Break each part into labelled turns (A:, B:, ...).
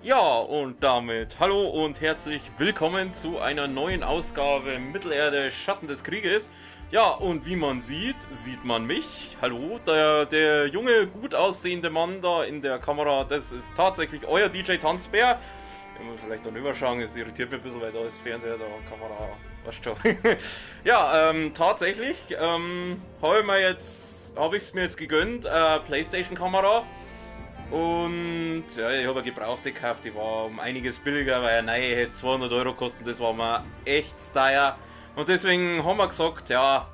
A: Ja, und damit hallo und herzlich willkommen zu einer neuen Ausgabe Mittelerde Schatten des Krieges. Ja, und wie man sieht, sieht man mich. Hallo, der junge, gut aussehende Mann da in der Kamera, das ist tatsächlich euer DJ Tanzbär. Ich muss vielleicht dann überschauen, es irritiert mich ein bisschen, weil da ist Fernseher, da Kamera, was schon. Ja, tatsächlich, habe ich es mir jetzt gegönnt, PlayStation-Kamera. Und ja, ich habe eine gebrauchte gekauft, die war um einiges billiger, weil eine neue hätte 200 Euro kosten, das war mir echt teuer. Und deswegen haben wir gesagt, ja,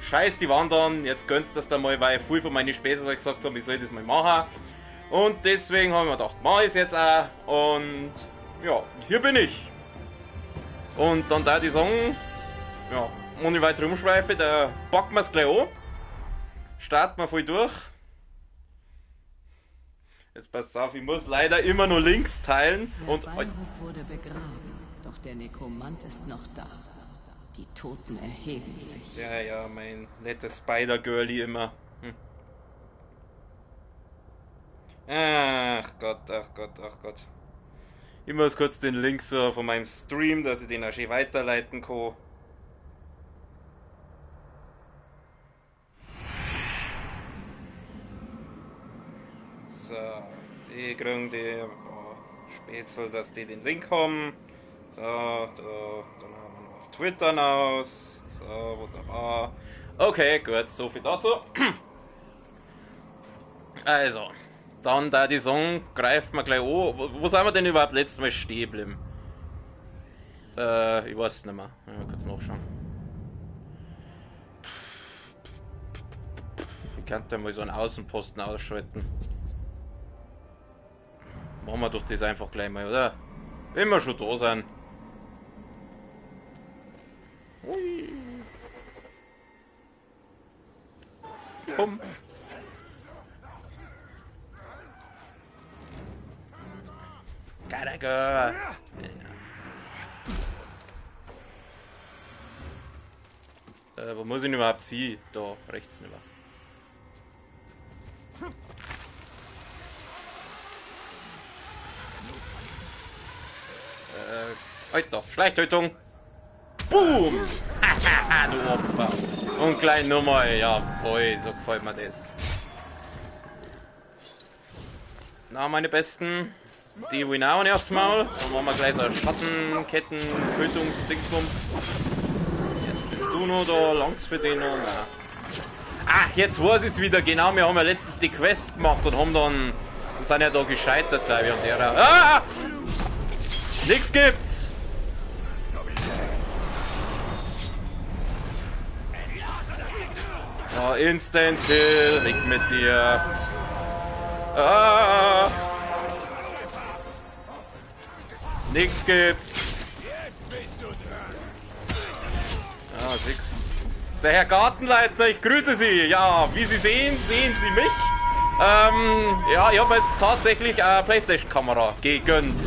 A: scheiß die Wandern, jetzt gönnst du das da mal, weil viel von meinen Späßern gesagt haben, ich soll das mal machen. Und deswegen haben wir gedacht, mach ich es jetzt auch. Und ja, hier bin ich. Und dann da die sagen, ja, ohne weitere Umschweife, da packen wir es gleich an. Starten wir voll durch. Jetzt passt auf, ich muss leider immer nur links teilen.
B: Der
A: Und
B: Beinrück wurde begraben, doch der Nekromant ist noch da. Die Toten erheben sich.
A: ja, mein nettes Spider-Girlie immer. Ach Gott, ach Gott, ach Gott. Ich muss kurz den Link so von meinem Stream, dass ich den auch schön weiterleiten kann. So, die kriegen die Spätzle, dass die den Link haben. So, dann haben wir noch auf Twitter aus. So, wunderbar. Okay, gut, so viel dazu. Also, dann da die Song greifen wir gleich an. Wo sind wir denn überhaupt letztes Mal stehen geblieben? Ich weiß es nicht mehr. Ja, kurz nachschauen. Ich könnte mal so einen Außenposten ausschalten. Machen wir doch das einfach gleich mal, oder? Wenn wir schon da sind. Hui. Komm. Gotta go. Wo muss ich denn überhaupt hin? Da, rechts nicht mehr. Alter, Schleichtötung. Boom! Hahaha, du Opfer. Und gleich nochmal, jawohl, so gefällt mir das. Na, meine Besten. Die Winauen erstmal. Dann machen wir gleich so Schattenketten, Tötungsdingsbums. Jetzt bist du noch da, langs für den noch. Na. Ach, jetzt weiß ich es wieder, genau. Wir haben ja letztens die Quest gemacht und haben dann. Sind ja da gescheitert, glaube ich, an der. Ah! Nix gibt's! Oh, Instant Kill, weg mit dir. Ah! Nix gibt's. Ah, 6. Der Herr Gartenleitner, ich grüße Sie. Ja, wie Sie sehen, sehen Sie mich. Ja, ich habe jetzt tatsächlich eine PlayStation-Kamera gegönnt.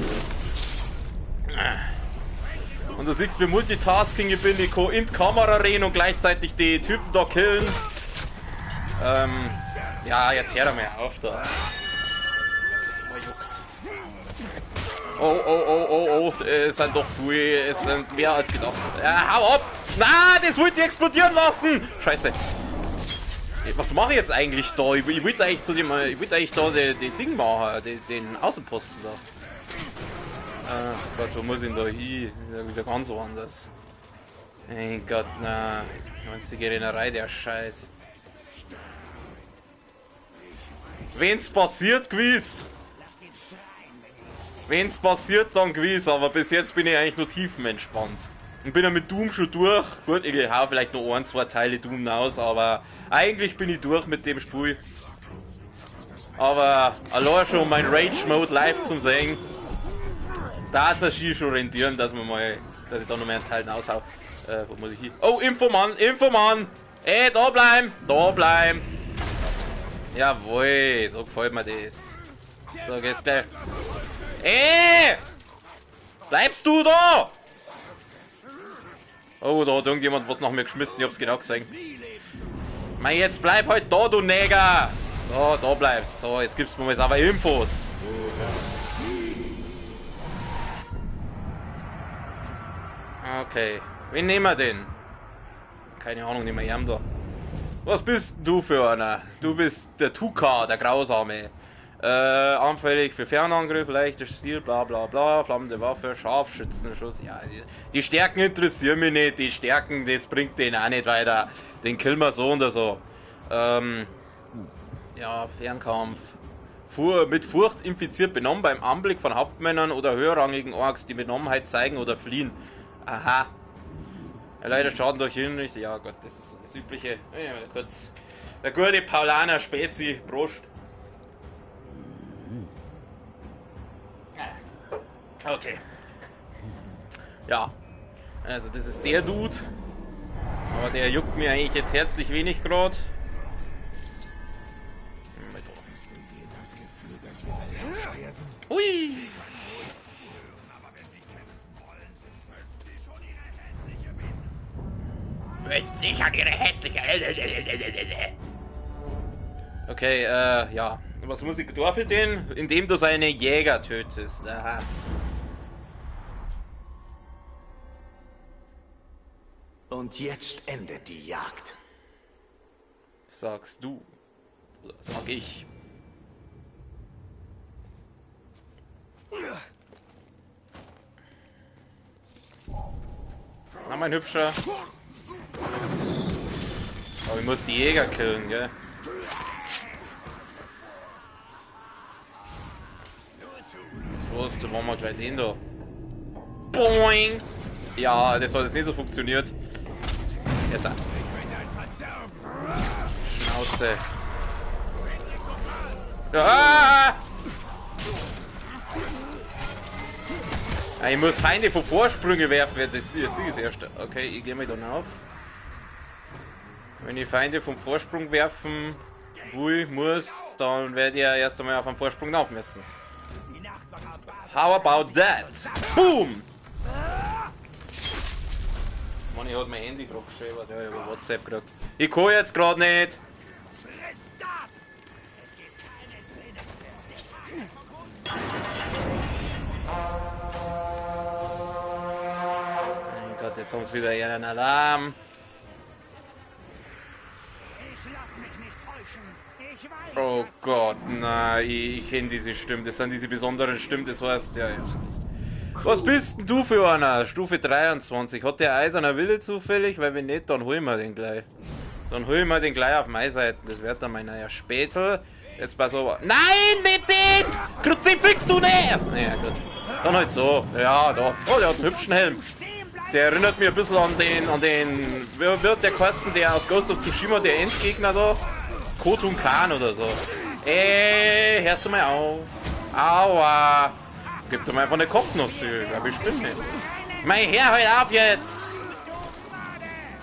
A: Und du siehst, wie Multitasking ich bin, ich kann in die Kamera reden und gleichzeitig die Typen da killen. Ja, jetzt hör doch mal auf da. Das immer juckt. Oh, es sind doch viel, es sind mehr als gedacht. Ja, hau ab! Na, das wollte ich explodieren lassen! Scheiße. Was mache ich jetzt eigentlich da? Ich wollte eigentlich zu dem, ich wollte eigentlich da den Ding machen, den Außenposten da. Ach Gott, wo muss ich denn da hin? Wieder ganz woanders. Mein Gott, na. 90er Rennerei, der Scheiß. Wenn's passiert, gewiss. Wenn's passiert, dann gewiss. Aber bis jetzt bin ich eigentlich nur tiefenentspannt. Ich bin ja mit Doom schon durch. Gut, ich hau vielleicht noch ein, zwei Teile Doom aus, aber eigentlich bin ich durch mit dem Spiel. Aber allein schon mein Rage-Mode live zum sehen. Da hat es schon rentieren, dass ich da noch mehr einen Teil aushau. Wo muss ich hin? Oh, Infomann, Infomann! Ey, da bleiben! Da bleiben! Jawohl, so gefällt mir das. So, geht's gleich. Ey! Bleibst du da? Oh, da hat irgendjemand was nach mir geschmissen, ich hab's genau gesehen. Mei, jetzt bleib halt da, du Neger! So, da bleibst. So, jetzt gibt's mir mal aber Infos. Okay. Wen nehmen wir denn? Keine Ahnung, nehmen wir ihn da. Was bist du für einer? Du bist der Tuka, der Grausame. Anfällig für Fernangriff, leichtes Stil, bla bla bla, flammende Waffe, Scharfschützenschuss. Ja, die Stärken interessieren mich nicht. Die Stärken, das bringt den auch nicht weiter. Den killen wir so oder so. Ja, Fernkampf. Mit Furcht infiziert benommen beim Anblick von Hauptmännern oder höherrangigen Orks, die Benommenheit zeigen oder fliehen. Aha. Ja, leider Schaden durch Hinrichtung. Ja Gott, das ist so das übliche. Ja, kurz. Der gute Paulaner Spezi, Prost. Okay. Ja. Also das ist der Dude. Aber der juckt mir eigentlich jetzt herzlich wenig gerade. Hui! Ich an ihre hässliche. Okay, ja. Was muss ich da für den? Indem du seine Jäger tötest. Aha.
C: Und jetzt endet die Jagd.
A: Sagst du. Oder sag ich. Na, mein Hübscher. Aber ich muss die Jäger killen, gell? Was, du machen wir gleich den da. Boing! Ja, das hat jetzt nicht so funktioniert. Jetzt an. Schnauze. Ah! Ich muss Feinde von Vorsprünge werfen. Das jetzt ist erst. Okay, ich gehe mal dann auf. Wenn ich Feinde vom Vorsprung werfen muss, dann werde ich ja erst einmal auf einen Vorsprung laufen müssen. How about that? Boom! Mann, ich hab mein Handy gerade geschrieben, ja, über WhatsApp gekriegt. Ich kann jetzt gerade nicht. Mein Gott, jetzt haben sie wieder einen Alarm. Oh Gott, nein, ich kenne diese Stimmen, das sind diese besonderen Stimmen, das heißt, ja, was bist denn du für einer? Stufe 23, hat der Eiserner Wille zufällig? Weil wenn nicht, dann holen wir den gleich. Dann holen wir den gleich auf meine Seite, das wird dann mein neuer Spätzl. Jetzt pass auf. Nein, nicht den! Kruzifix, du nicht! Naja, gut. Dann halt so, ja, da. Oh, der hat einen hübschen Helm. Der erinnert mich ein bisschen an den, wie wird der kosten, der aus Ghost of Tsushima, der Endgegner da? Khotun Khan oder so. Ey, hörst du mal auf? Aua. Gib doch mal einfach eine Kopfnuss, ich bestimmt nicht. Mein Herr, halt auf jetzt!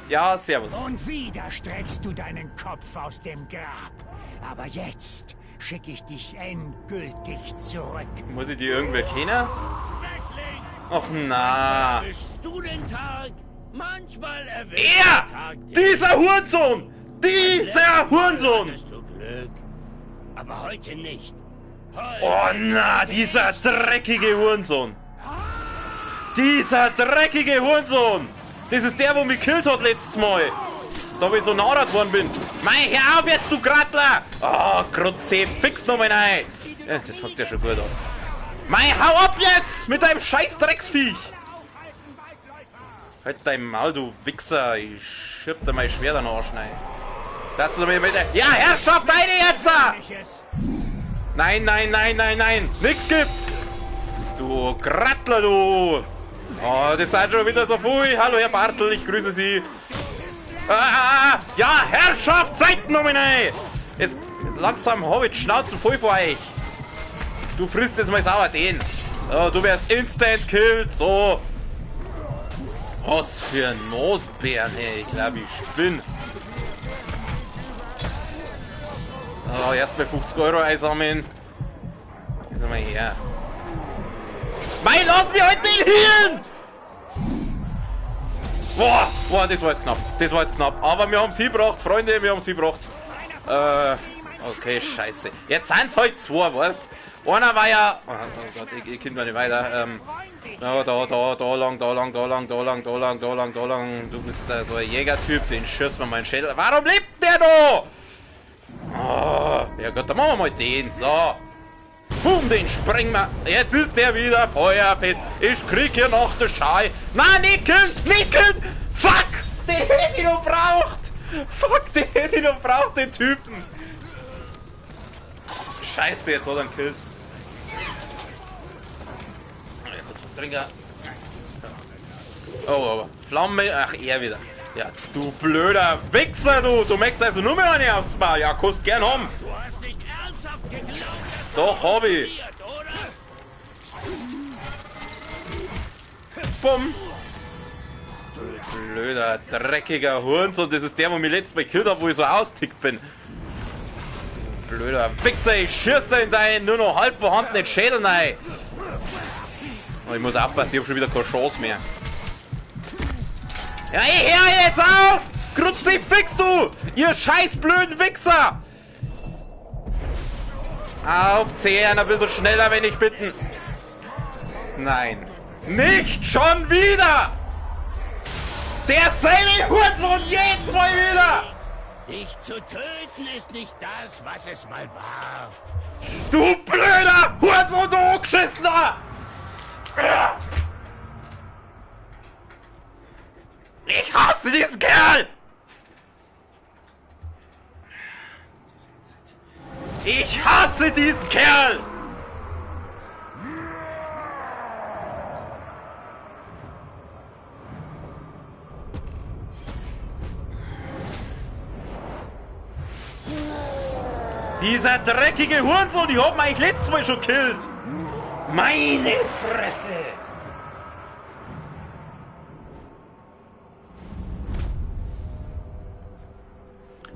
A: Ja, servus.
D: Und wieder streckst du deinen Kopf aus dem Grab. Aber jetzt schicke ich dich endgültig zurück.
A: Muss ich dir irgendwer kennen? Ach na.
E: Du den Tag? Manchmal erwischt
A: Er! Dieser Hurensohn! Dieser Hurensohn!
E: Hattest du Glück. Aber heute nicht. Heute
A: Oh na, dieser dreckige Hurensohn! Dieser dreckige Hurensohn! Das ist der, wo mich gekillt hat letztes Mal! Da wo ich so nadat worden bin! Mei, hör auf jetzt, du Gratler! Oh, Kruzifix, fix nochmal rein! Ja, das fängt ja schon gut an. Mei, hau ab jetzt! Mit deinem scheiß Drecksviech! Halt dein Maul, du Wichser! Ich schieb dir mein Schwert an den Arsch rein. Dazu noch mit der... Ja, Herrschaft, deine jetzt! Nein, nein, nein, nein, nein! Nix gibt's! Du Grattler, du! Oh, das seid schon wieder so viel. Hallo, Herr Bartel, ich grüße Sie. Ja, Herrschaft, Zeiten um ihn ein! Jetzt langsam habe ich die Schnauze voll vor euch. Du frisst jetzt mal sauer den. Oh, du wärst instant killed, so. Was für ein Nosbären, ey. Ich glaube, ich spinn. Oh, erst mal 50 € einsammeln. Jetzt mal her. Mei, lass mich heute den Hirn! Boah, das war jetzt knapp. Das war jetzt knapp. Aber wir haben es hingebracht, Freunde, wir haben es hingebracht. Okay, scheiße. Jetzt sind es halt zwei, weißt? Einer war ja... Oh Gott, ich kann da nicht weiter. Da lang. Du bist so ein Jägertyp, den schürzt man meinen Schädel. Warum lebt der noch? Oh, ja Gott, dann machen wir mal den. So. Boom, den sprengen wir. Jetzt ist der wieder feuerfest. Ich krieg hier noch den Schei. Nein, Nickeln! Fuck! Den hätte ich noch braucht! Fuck, den hätte ich noch braucht, den Typen! Scheiße, jetzt hat er einen Kill. Kurz was trinken. Oh, aber Flamme. Ach, er wieder. Ja, du blöder Wichser, du! Du möchtest also nur mehr eine aufs Mal. Ja, kostet gern haben.
E: Du hast nicht ernsthaft geglaubt,
A: Doch, hab ich. Bumm. Blöder, dreckiger Hurensohn. Das ist der, wo mich letztes Mal gekillt hat, wo ich so austickt bin. Blöder Wichser, ich schieß dir in deinen nur noch halb vorhandenen Schädel rein. Oh, ich muss aufpassen, ich hab schon wieder keine Chance mehr. Ja, ey, hör jetzt auf! Kruzifix, du! Ihr scheiß blöden Wichser! Aufzehren, ein bisschen schneller, wenn ich bitten. Nein. Nicht schon wieder! Derselbe Hurensohn jedes Mal wieder!
E: dich zu töten ist nicht das, was es mal war.
A: Du blöder Hurensohn, du Hochschissener! Ich hasse diesen Kerl! Ich hasse diesen Kerl! Dieser dreckige Hurensohn, die haben eigentlich letztes Mal schon killt. Meine Fresse!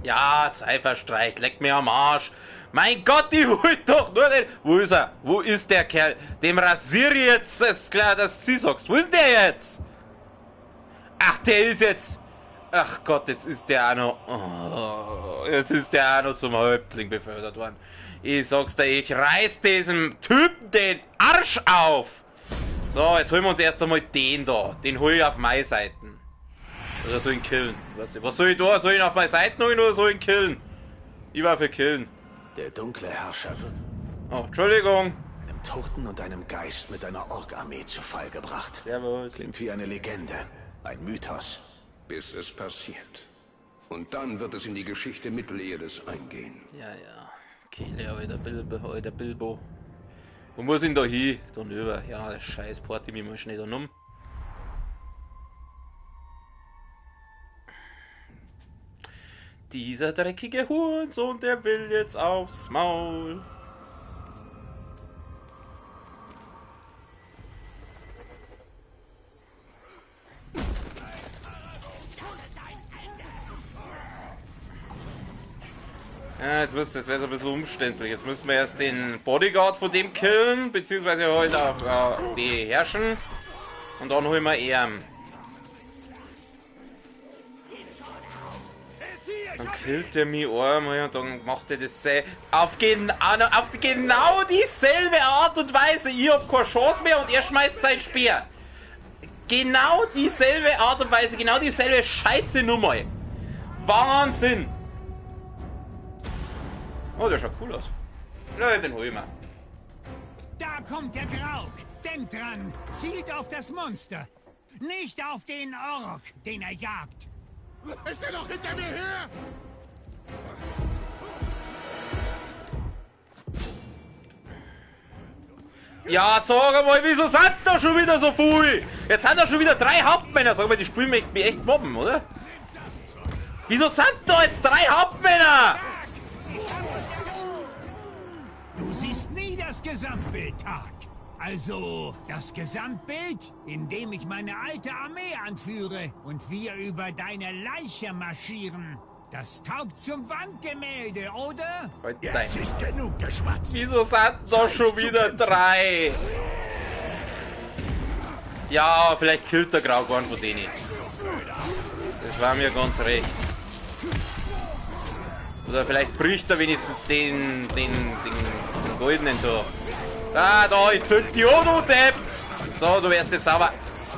A: Ja, Zeit verstreicht, leck mir am Arsch. Mein Gott, die wollt doch nur den... Wo ist er? Wo ist der Kerl? Dem rasiere ich jetzt, ist klar, dass du sagst. Wo ist der jetzt? Ach, der ist jetzt... Ach Gott, jetzt ist der auch noch... Oh, jetzt ist der auch noch zum Häuptling befördert worden. Ich sag's dir, ich reiß diesem Typen den Arsch auf. So, jetzt holen wir uns erst einmal den da. Den hol ich auf meine Seiten. Oder soll ich ihn killen? Was soll ich da? Soll ich ihn auf meine Seiten holen oder soll ich ihn killen? Ich war für killen.
C: Der dunkle Herrscher wird
A: Oh, Entschuldigung.
C: einem Toten und einem Geist mit einer Ork-Armee zu Fall gebracht.
A: Servus.
C: Klingt wie eine Legende, ein Mythos.
F: Bis es passiert. Und dann wird es in die Geschichte Mittelerdes eingehen.
A: Ja, ja. Kehle, alter Bilbo. Wo muss ich denn da hin? Da rüber. Ja, der scheiß Party mich mal schnell da um. Dieser dreckige Hurensohn, der will jetzt aufs Maul. Ja, das wäre so ein bisschen umständlich. Jetzt müssen wir erst den Bodyguard von dem killen, beziehungsweise halt auch die herrschen. Und dann holen wir ihn. Dann killt er mich einmal und dann macht er das auf genau dieselbe Art und Weise. Ich hab keine Chance mehr und er schmeißt sein Speer. Genau dieselbe Art und Weise, genau dieselbe Scheiße Nummer. Wahnsinn! Oh, der schaut cool aus. Ja, den hol ich mal.
D: Da kommt der Grauk. Denkt dran, zielt auf das Monster. Nicht auf den Ork, den er jagt.
E: Ist er doch hinter mir her?
A: Ja, sag mal, wieso sind da schon wieder so viel? Jetzt sind da schon wieder 3 Hauptmänner. Sag mal, die spielen mich echt mobben, oder? Wieso sind da jetzt 3 Hauptmänner?
D: Du siehst nie das Gesamtbild, Tark. Also, das Gesamtbild, in dem ich meine alte Armee anführe und wir über deine Leiche marschieren. Das taugt zum Wandgemälde, oder?
E: Jetzt ist genug geschwatzt.
A: Wieso sind da schon wieder 3? Ja, vielleicht killt der Grau gar nicht von denen. Das war mir ganz recht. Oder vielleicht bricht er wenigstens den goldenen da. Da, ich zünd die an, du Depp! So, du wärst jetzt sauber.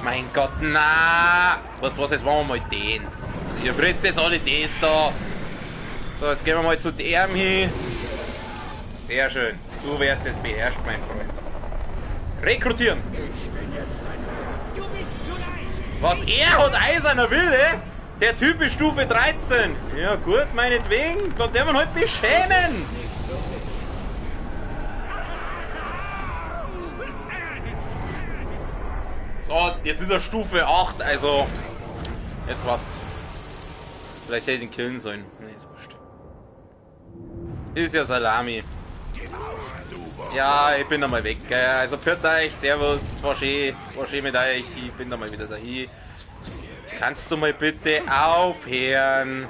A: Mein Gott, na! Was, jetzt machen wir mal den. Ihr frisst jetzt alle das da. So, jetzt gehen wir mal zu dem hin. Sehr schön. Du wärst jetzt beherrscht, mein Freund. Rekrutieren!
D: Du bist zu leicht.
A: Was er hat eiserner Wille? Der Typ ist Stufe 13. Ja gut, meinetwegen. Dann darf man halt beschämen. So, jetzt ist er Stufe 8, also... Jetzt wart. Vielleicht hätte ich ihn killen sollen. Nee, ist wurscht. Ist ja Salami. Ja, ich bin da mal weg. Also pfiat euch, servus, war schön mit euch. Ich bin da mal wieder dahin. Kannst du mal bitte aufhören?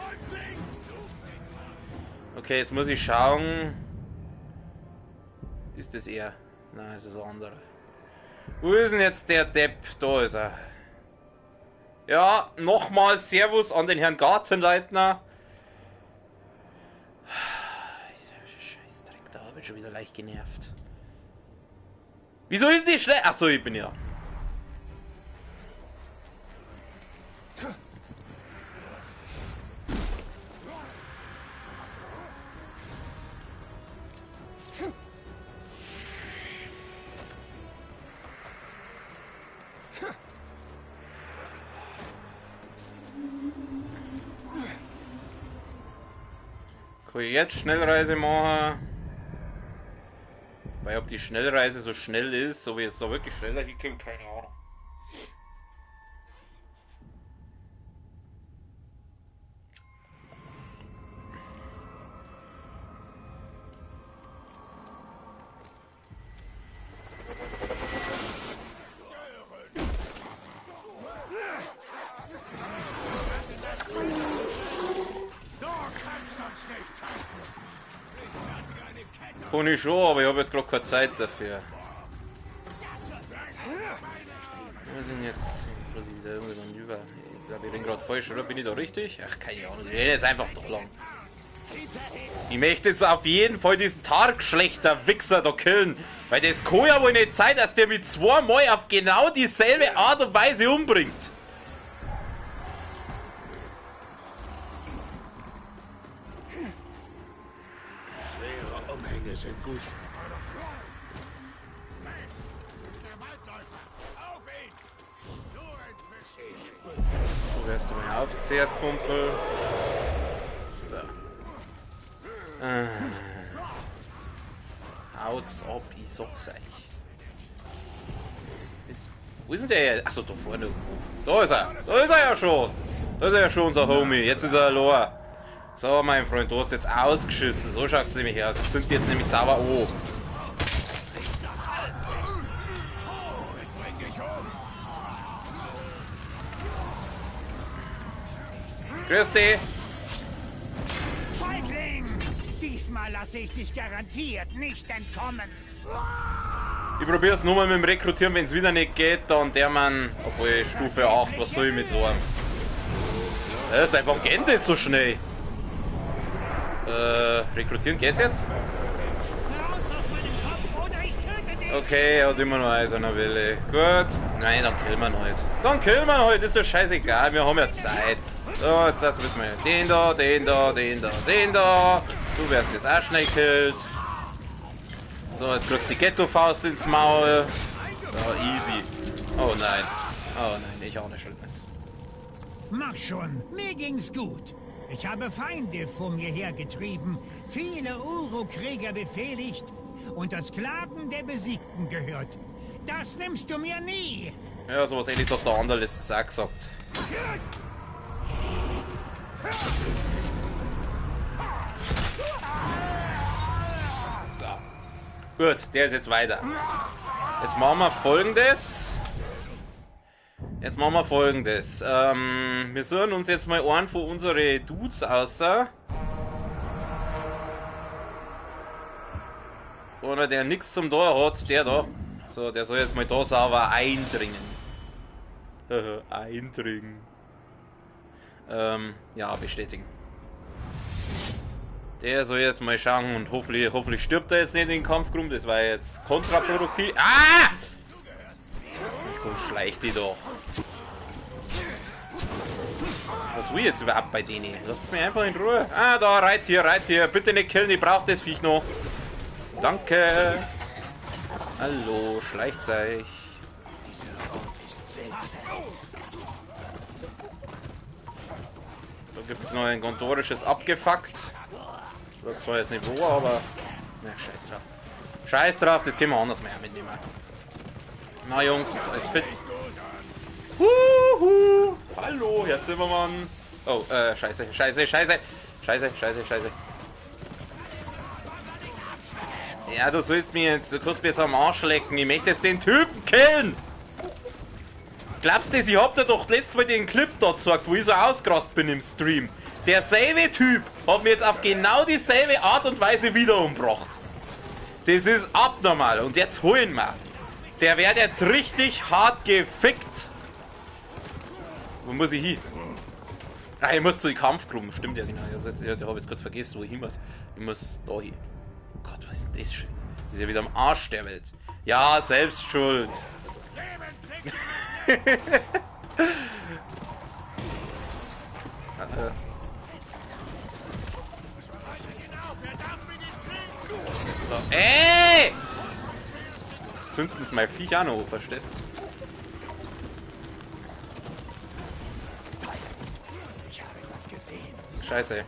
A: Okay, jetzt muss ich schauen. Ist das er? Nein, es ist ein anderer. Wo ist denn jetzt der Depp? Da ist er. Ja, nochmal Servus an den Herrn Gartenleitner. Scheißdreck, da habe ich schon wieder leicht genervt. Wieso ist die schnell? Achso, ich bin ja. Kann ich jetzt Schnellreise machen? Weil ob die Schnellreise so schnell ist, so wie es da wirklich schneller hinkommt, keine Ahnung. Kann ich schon, aber ich habe jetzt gerade keine Zeit dafür. Was sind jetzt muss ich wieder irgendwie über. Ich glaube, ich bin gerade falsch, oder? Bin ich da richtig? Ach, keine Ahnung. Ich rede jetzt einfach doch lang. Ich möchte jetzt auf jeden Fall diesen Targschlechter Wichser da killen. Weil das kann ja wohl nicht sein, dass der mit zweimal auf genau dieselbe Art und Weise umbringt.
E: Sind gut.
A: Du wärst du mal aufzehrt, Kumpel. So. Haut's ab, ich sag's euch. Wo ist denn der jetzt? Achso, da vorne. Da ist er. Da ist er ja schon. Da ist er ja schon, unser Homie. Jetzt ist er allein. So, mein Freund, du hast jetzt ausgeschissen. So schaut es nämlich aus. Jetzt sind die jetzt nämlich sauber an. Grüß dich.
D: Feigling! Diesmal lasse ich dich garantiert nicht entkommen.
A: Ich probiere es nur mal mit dem Rekrutieren. Wenn es wieder nicht geht, dann der Mann. Obwohl, Stufe 8, was soll ich mit so einem? Seit wann geht das so schnell? Rekrutieren geht's jetzt? Okay, er hat immer noch eiserner Wille. Gut. Nein, dann killen wir ihn halt. Dann killen wir ihn halt, ist ja scheißegal, wir haben ja Zeit. So, jetzt lassen wir mal den da, den da, den da, den da. Du wirst jetzt auch schnell gekillt. So, jetzt kriegst du die Ghetto-Faust ins Maul. So, easy. Oh nein. Oh nein, ich auch nicht Schlimmes.
D: Mach schon, mir ging's gut. Ich habe Feinde vor mir hergetrieben, viele Uro-Krieger befehligt und das Klagen der Besiegten gehört. Das nimmst du mir nie!
A: Ja, sowas ähnliches hat der andere letztes auch gesagt. So. Gut, der ist jetzt weiter. Jetzt machen wir Folgendes. Wir suchen uns jetzt mal einen von unseren Dudes außer. Oder der nichts zum Tor hat, der da. So, der soll jetzt mal da sauber eindringen. Eindringen. Ja, bestätigen. Der soll jetzt mal schauen und hoffentlich stirbt er jetzt nicht in den Kampfgruppen. Das war jetzt kontraproduktiv. Ah! Wo schleicht die doch? Was will ich jetzt überhaupt bei denen? Lasst mich einfach in Ruhe. Ah, da, Reittier. Bitte nicht killen, ich brauche das Viech noch. Danke. Hallo, schleicht euch. Da gibt es noch ein gondorisches Abgefuckt. Das soll jetzt nicht wo, aber... Na, scheiß drauf. Scheiß drauf, das können wir anders mehr mitnehmen. Na Jungs, alles fit. Huhu. Hallo, Herr Zimmermann. Oh, scheiße. Ja, du sollst mir jetzt, du kannst mir jetzt am Arsch lecken. Ich möchte jetzt den Typen killen. Glaubst du, ich hab dir doch letztes Mal den Clip dort gesagt, wo ich so ausgerastet bin im Stream. Derselbe Typ hat mir jetzt auf genau dieselbe Art und Weise wieder umgebracht. Das ist abnormal. Und jetzt holen wir. Der wird jetzt richtig hart gefickt. Wo muss ich hin? Ah, ich muss zu den Kampfgruppen. Stimmt ja genau. Ich habe jetzt kurz vergessen, wo ich hin muss. Ich muss da hin. Oh Gott, was ist denn das schön? Das ist ja wieder am Arsch der Welt. Ja, selbst schuld. Ey! Zünden ist mein Viech auch noch, verstehst du?
C: Ich habe etwas gesehen.
A: Scheiße.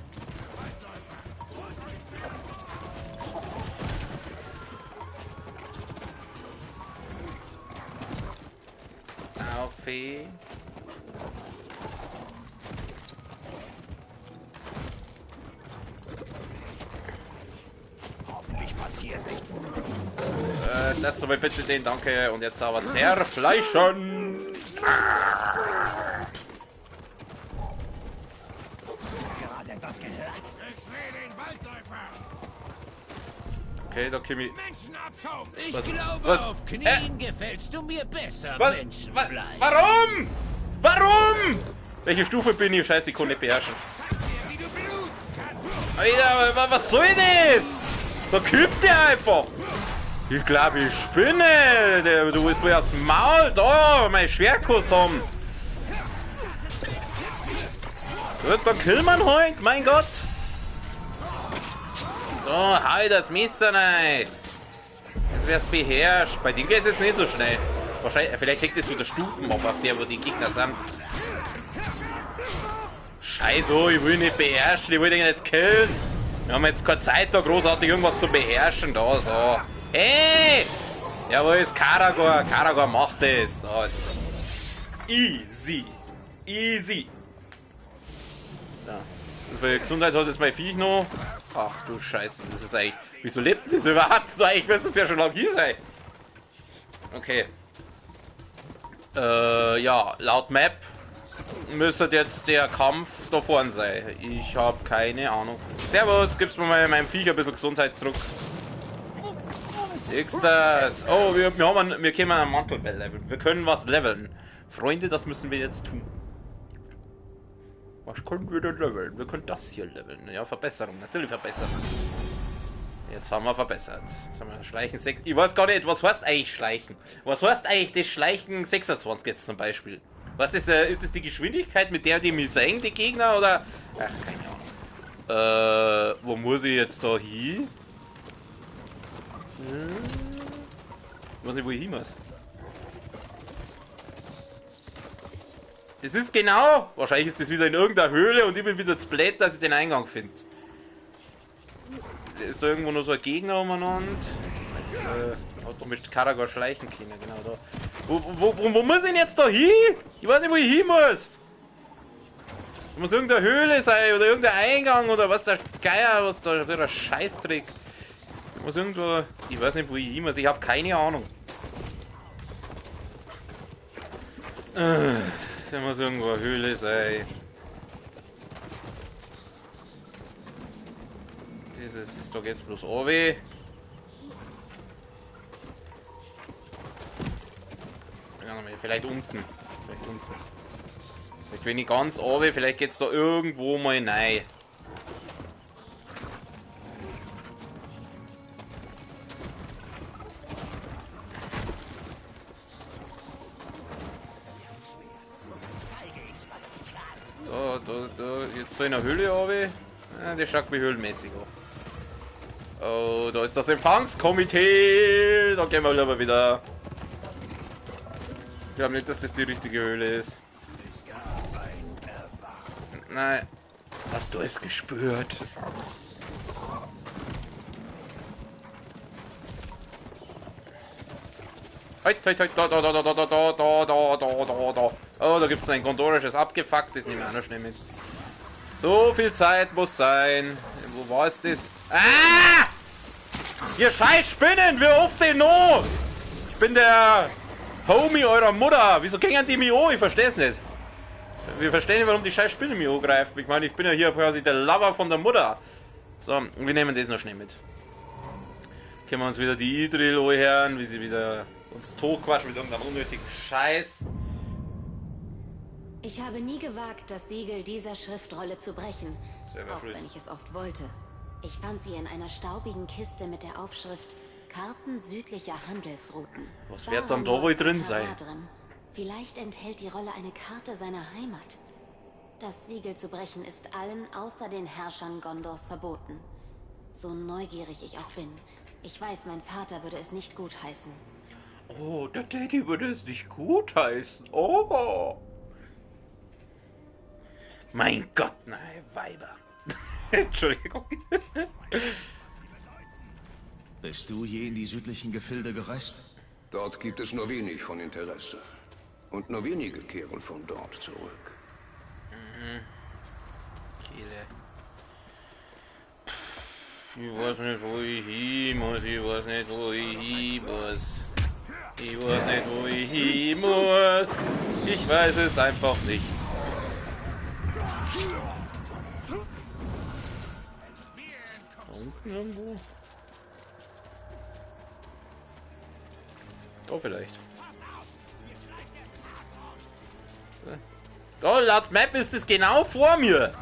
A: Aufweh.
C: Hoffentlich passiert nicht.
A: Lass doch mal bitte den, danke. Und jetzt aber zerfleischen.
C: Gerade etwas gehört.
E: Ich sehe den Waldläufer.
A: Okay, da Kimi.
E: Menschenabschaum. Ich
A: Was?
E: glaube,
A: Was?
E: auf Knien gefällst du mir besser,
A: Was?
E: Menschenfleisch.
A: Warum? Warum? Welche Stufe bin ich? Scheiße, ich kann nicht beherrschen.
E: Wie du Blut kannst.
A: Alter, was soll das? Da kübt der einfach. Ich glaube, ich spinne. Du willst mir aufs Maul. Da, mein Schwertkost haben. Gut, dann killen wir ihn halt. Mein Gott. So, hau das Messer rein. Jetzt wär's beherrscht. Bei dem geht es jetzt nicht so schnell. Wahrscheinlich, vielleicht hängt es wieder Stufen ab, auf der, wo die Gegner sind. Scheiße, ich will nicht beherrschen. Ich will den jetzt killen. Wir haben jetzt keine Zeit, da großartig irgendwas zu beherrschen. Da, so. Hey! Jawohl, ist Karagor. Karagor macht es. So. Easy. Easy. Ja. Und für Gesundheit hat jetzt mein Viech noch. Ach du Scheiße, das ist eigentlich... Wieso lebt das überhaupt? So, eigentlich müsste es ja schon lange hier sein. Okay. Ja, laut Map müsste jetzt der Kampf da vorne sein. Ich habe keine Ahnung. Servus, gibst mir mal meinem Viech ein bisschen Gesundheit zurück. Nächstes. Oh, wir können einen Mantel leveln. Wir können was leveln. Freunde, das müssen wir jetzt tun. Was können wir denn leveln? Wir können das hier leveln. Ja, Verbesserung. Natürlich Verbesserung. Jetzt haben wir verbessert. Jetzt haben wir Schleichen 6. Ich weiß gar nicht, was heißt eigentlich Schleichen? Was heißt eigentlich das Schleichen 26 jetzt zum Beispiel? Was ist das die Geschwindigkeit, mit der die mich sehen, die Gegner? Oder. Ach, keine Ahnung. Wo muss ich jetzt da hin? Ich weiß nicht, wo ich hin muss. Das ist genau. Wahrscheinlich ist das wieder in irgendeiner Höhle und ich bin wieder zu blöd, dass ich den Eingang finde. Ist da irgendwo noch so ein Gegner umeinander? Hat doch mit Karagor schleichen können, genau da. Wo muss ich denn jetzt da hin? Ich weiß nicht, wo ich hin muss. Da muss irgendeine Höhle sein oder irgendein Eingang oder was der Geier, was da für ein Scheißdreck. Muss irgendwo. Ich weiß nicht, wo ich hin muss, ich habe keine Ahnung. Da muss irgendwo eine Höhle sein. Dieses, da geht's bloß runter. Vielleicht unten. Vielleicht wenn ich ganz runter, vielleicht geht's da irgendwo mal rein. Jetzt so in der Höhle habe. Ja, der schaut mich höhlenmäßig an. Oh, da ist das Empfangskomitee. Da gehen wir aber wieder. Ich glaube nicht, dass das die richtige Höhle ist. Nein. Hast du es gespürt? Halt, da. Oh, da gibt es ein gondorisches Abgefuckt, das nehmen wir auch noch schnell mit. So viel Zeit muss sein. Wo war es das? Ah! Ihr scheiß Spinnen, wie oft denn noch? Ich bin der Homie eurer Mutter. Wieso gingen die mich an? Ich verstehe es nicht. Wir verstehen nicht, warum die scheiß Spinnen mich angreifen. Ich meine, ich bin ja hier quasi der Lover von der Mutter. So, wir nehmen das noch schnell mit. Können wir uns wieder die Idril anhören, wie sie wieder uns totquatschen mit irgendeinem unnötigen Scheiß.
G: Ich habe nie gewagt, das Siegel dieser Schriftrolle zu brechen, auch wenn ich es oft wollte. Ich fand sie in einer staubigen Kiste mit der Aufschrift Karten südlicher Handelsrouten.
A: Was wird dann da wohl drin sein?
G: Vielleicht enthält die Rolle eine Karte seiner Heimat. Das Siegel zu brechen ist allen außer den Herrschern Gondors verboten. So neugierig ich auch bin, ich weiß, mein Vater würde es nicht gutheißen.
A: Oh, der Daddy würde es nicht gutheißen. Oh. Mein Gott, nein, Weiber. Entschuldigung.
C: Bist du je in die südlichen Gefilde gereist?
F: Dort gibt es nur wenig von Interesse. Und nur wenige kehren von dort zurück.
A: Kehle. Ich weiß nicht, wo ich hin muss. Ich weiß nicht, wo ich hin muss. Ich weiß nicht, wo ich hin muss. Ich weiß es einfach nicht. Da unten irgendwo? Da vielleicht. Da, laut Map ist es genau vor mir.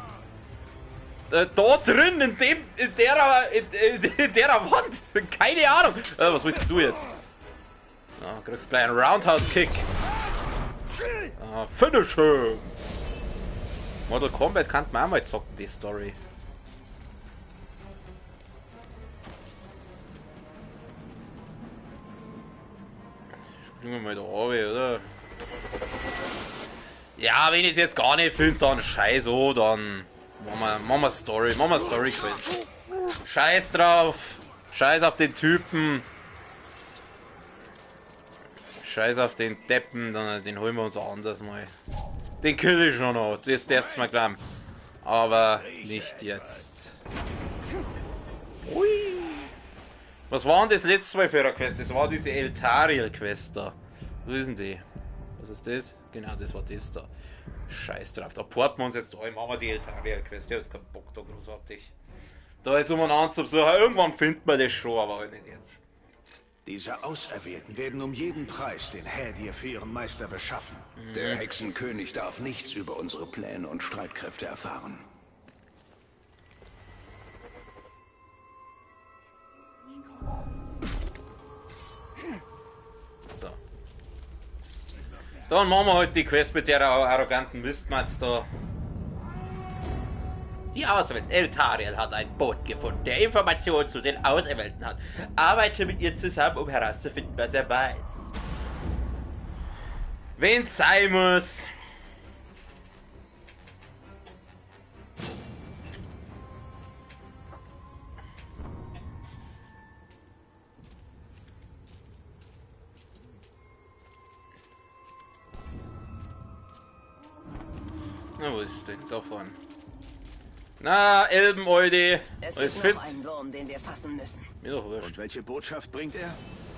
A: Da drin, in der Wand. Keine Ahnung. Was willst du jetzt? Ah, kriegst gleich einen Roundhouse-Kick. Ah, Finish him. Mortal Kombat kann man auch mal zocken, die Story. Springen wir mal da runter, oder? Ja, wenn ich es jetzt gar nicht finde, dann scheiß oh, dann machen wir Story, Quest. Scheiß drauf, scheiß auf den Typen, scheiß auf den Deppen, dann, den holen wir uns auch anders mal. Den kill ich schon noch, das darf's mal glauben. Aber nicht jetzt. Ui. Was war denn das letzte Mal für eine Quest? Das war diese Eltariel-Quest da. Wo ist denn die? Was ist das? Genau, das war das da. Scheiß drauf, da porten wir uns jetzt ein, machen wir die Eltariel-Quest. Ich hab jetzt keinen Bock da großartig. Da jetzt umeinander zu suchen. Irgendwann findet man das schon, aber halt nicht jetzt.
C: Diese Auserwählten werden um jeden Preis den Hädir für ihren Meister beschaffen.
F: Der Hexenkönig darf nichts über unsere Pläne und Streitkräfte erfahren.
A: So. Dann machen wir halt die Quest mit der arroganten Mistmatz da. Die Auserwählten. Eltariel hat ein Boot gefunden, der Informationen zu den Auserwählten hat. Arbeite mit ihr zusammen, um herauszufinden, was er weiß. Wenn's sein muss. Na, wo ist denn davon? Na, Elbenoldi.
H: Es
A: Alles
H: ist
A: fit?
H: noch ein Wurm, den wir fassen müssen.
A: Mir doch wurscht.
C: Und welche Botschaft bringt er?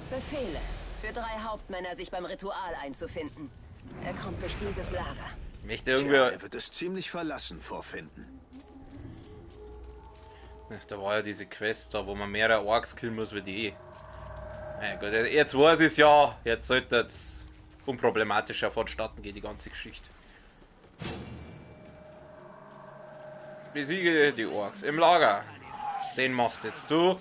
H: Befehle für 3 Hauptmänner, sich beim Ritual einzufinden. Er kommt durch dieses Lager.
A: Möchte
C: Tja,
A: irgendwie.
C: er wird es ziemlich verlassen vorfinden.
A: Ach, da war ja diese Quest da, wo man mehrere Orks killen muss wie die. Mein Gott, jetzt weiß ich es ja. Jetzt sollte es unproblematischer vonstatten gehen, die ganze Geschichte. Besiege die Orks im Lager. Den machst jetzt du.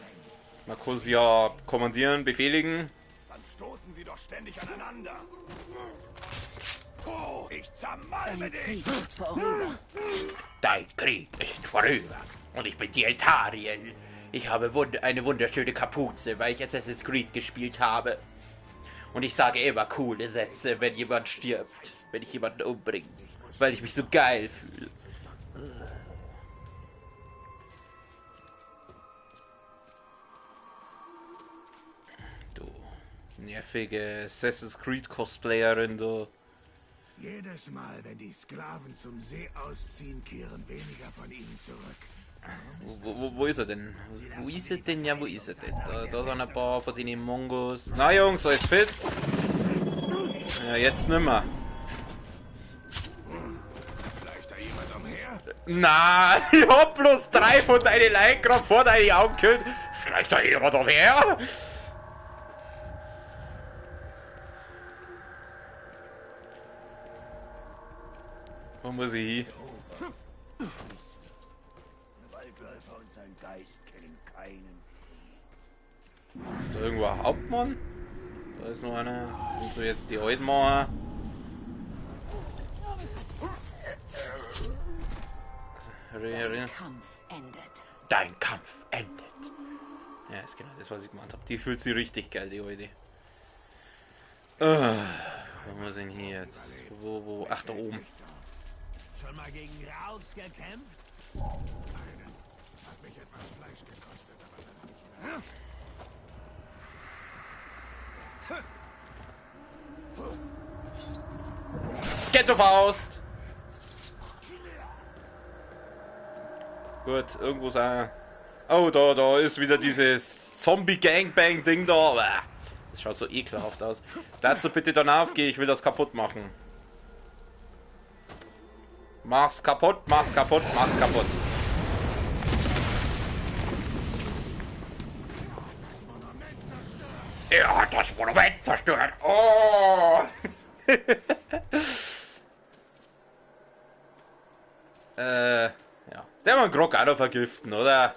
A: Man kann sie ja kommandieren, befehligen.
C: Dann stoßen sie doch ständig aneinander. Ich zermalme
H: Krieg ist vorüber.
I: Dein Krieg ist vorüber. Und ich bin die Eltariel. Ich habe eine wunderschöne Kapuze, weil ich Assassin's Creed gespielt habe. Und ich sage immer coole Sätze, wenn jemand stirbt. Wenn ich jemanden umbringe. Weil ich mich so geil fühle.
A: Du nervige Assassin's Creed Cosplayerin, du.
C: Jedes Mal, wenn die Sklaven zum See ausziehen, kehren weniger von ihnen zurück.
A: Wo ist er denn? Wo ist er denn? Ja, wo ist er denn? Da sind ein paar von den Mongos. Na Jungs, alles fit? Ja, jetzt nimmer.
C: Vielleicht da jemand umher?
A: Na, ich hab bloß 3 von deinen Leichen gerade vor deinen Augen gekillt. Schleicht da jemand umher? Wo muss ich hin?
C: Waldläufer und sein Geist kennen keinen.
A: Ist da irgendwo ein Hauptmann? Da ist noch einer. Und so jetzt die alten machen.
H: Kampf endet.
I: Dein Kampf endet.
A: Ja, ist genau das, was ich gemeint habe. Die fühlt sich richtig geil, die alte. Wo muss ich denn hier jetzt? Wo? Ach, da oben.
D: Schon mal gegen Raus gekämpft?
C: Hat mich etwas Fleisch gekostet, aber dann hab ich wieder...
A: Ghetto-Faust! Gut, irgendwo ist er. Oh, da ist wieder dieses Zombie-Gangbang-Ding da. Das schaut so ekelhaft aus. Darfst du bitte dann aufgehen? Ich will das kaputt machen. Mach's kaputt, mach's kaputt, mach's kaputt.
I: Er hat das Monument zerstört. Oh!
A: Ja. Der will Grog auch noch vergiften, oder?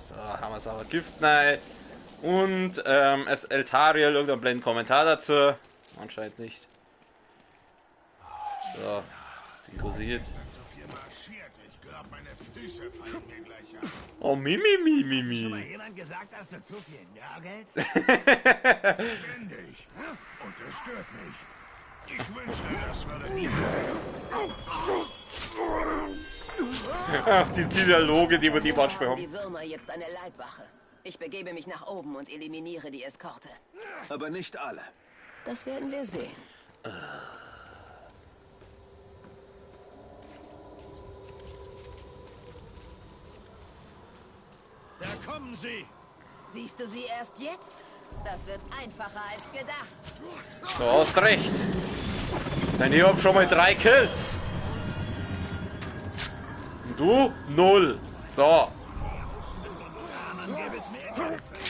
A: So, haben wir es aber Gift rein. Und es Eltariel, irgendein blöden Kommentar dazu. Anscheinend nicht. So, ist rosiert.
C: So viel marschiert, ich glaube, meine Füße fallen mir gleich ab.
A: Oh, Mimi.
D: Jemand gesagt, dass du zu viel nörgelst?
C: Ständig. Und das stört mich. Ich wünschte, das würde nie
A: Ach, die Dialoge, die wir die manchmal haben.
H: Die Würmer jetzt eine Leibwache. Ich begebe mich nach oben und eliminiere die Eskorte.
C: Aber nicht alle.
H: Das werden wir sehen.
C: Da kommen sie.
H: Siehst du sie erst jetzt? Das wird einfacher als gedacht.
A: Du hast recht. Denn ich hab schon mal 3 Kills. Und du? 0. So.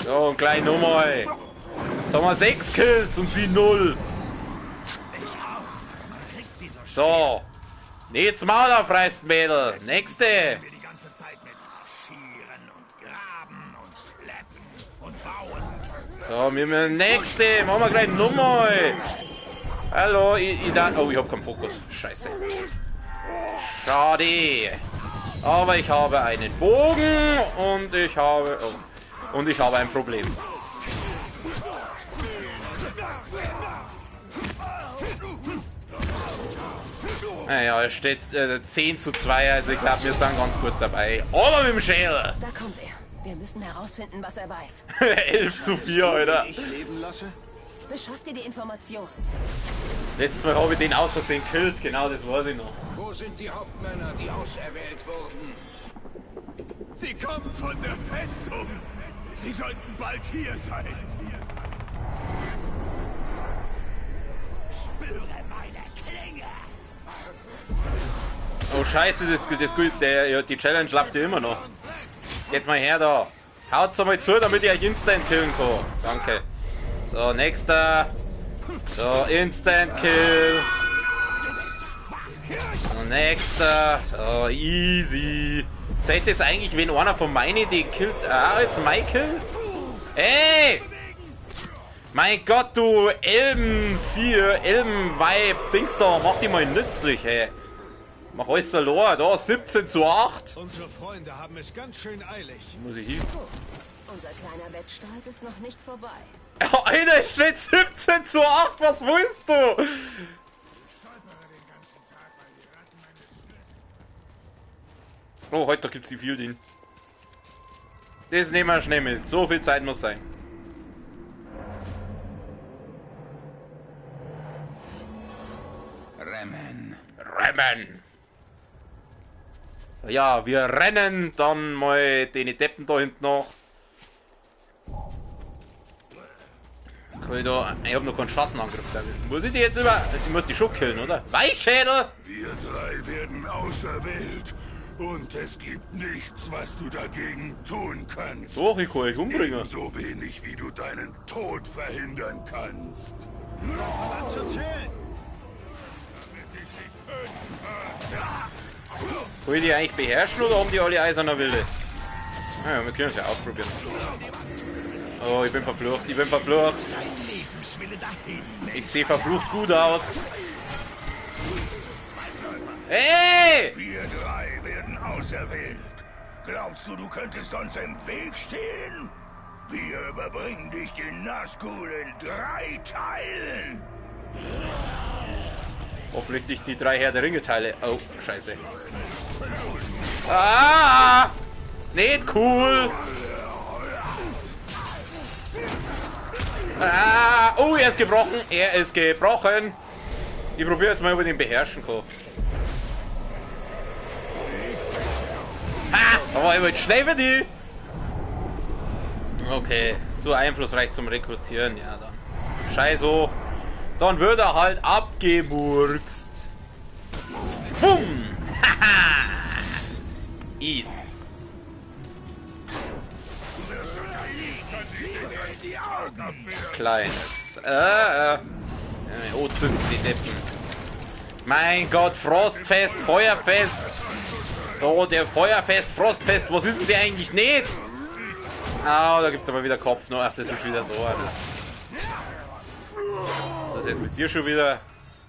A: So, und gleich nochmal. Jetzt haben wir 6 Kills und sie 0. So. Jetzt Maul aufreißen, Mädel. Nächste.
C: Die ganze Zeit mit marschieren und graben und schleppen und bauen.
A: So, wir müssen nächste. Machen wir gleich nochmal. Hallo, oh, ich hab keinen Fokus. Scheiße. Schade. Aber ich habe einen Bogen und ich habe... Oh, und ich habe ein Problem. Naja, es steht 10:2, also ich glaube, wir sind ganz gut dabei. Aber mit dem Schädel!
H: Da kommt er. Wir müssen herausfinden, was er weiß.
A: 11:4, Alter.
C: Ich leben lasse?
H: Beschaff dir die Information.
A: Letztes Mal habe ich den aus Versehen gekillt, genau das weiß ich noch.
F: Wo sind die Hauptmänner, die auserwählt wurden?
C: Sie kommen von der Festung. Sie sollten bald hier sein. Spüre meine Klinge.
A: Oh Scheiße, die Challenge läuft ja immer noch. Geht mal her da. Haut's einmal zu, damit ich euch instant killen kann. Danke. So, nächster. So, instant kill. So, nächster. So, easy. Zählt das eigentlich, wenn einer von meinen die killt? Ah, jetzt mein Kill? Hey! Mein Gott, du Elben-4, Elben-Weib, Dings da, mach die mal nützlich, hey. Mach alles verloren, da 17:8.
C: Unsere Freunde haben es ganz schön eilig.
A: Muss ich hin?
H: Gut. Unser kleiner Wettstreit ist noch nicht vorbei.
A: Alter, es steht 17:8, was willst du? Oh, heute gibt's die Fieldin. Das nehmen wir schnell mit. So viel Zeit muss sein.
E: Rennen.
A: Rennen! Ja, wir rennen dann mal den Deppen da hinten noch. Kann ich da. Ich hab noch keinen Schattenangriff da. Muss ich die jetzt über. Ich muss die schon killen, oder? Weichschädel!
J: Wir drei werden auserwählt. Und es gibt nichts, was du dagegen tun kannst.
A: Doch, ich kann euch umbringen.
J: So wenig, wie du deinen Tod verhindern kannst.
C: Dann zu zählen.
A: Will ich die eigentlich beherrschen oder haben die alle eiserner Wilde? Naja, wir können es ja ausprobieren. Oh, ich bin verflucht, ich bin verflucht. Ich sehe verflucht gut aus. Hey!
J: Wir drei werden auserwählt. Glaubst du, du könntest uns im Weg stehen? Wir überbringen dich den Nazgul in 3 Teilen.
A: Hoffentlich nicht die 3 Herr der Ringe Teile. Oh, scheiße. Ah! Nicht cool! Ah! Oh, er ist gebrochen! Er ist gebrochen! Ich probiere jetzt mal, ob ich den beherrschen kann. Ha! Da war ich mal schnell für die! Okay, zu einflussreich zum Rekrutieren, ja dann. Scheiße. Dann wird er halt abgemurkst. Bumm! Haha! Easy. Kleines. Oh, zünden die Deppen. Mein Gott, Frostfest, Feuerfest. Oh, der Feuerfest, Frostfest, was ist denn der eigentlich nicht? Ah, da gibt es aber wieder Kopf noch. Ach, das ist wieder so einer. Was ist jetzt mit dir schon wieder?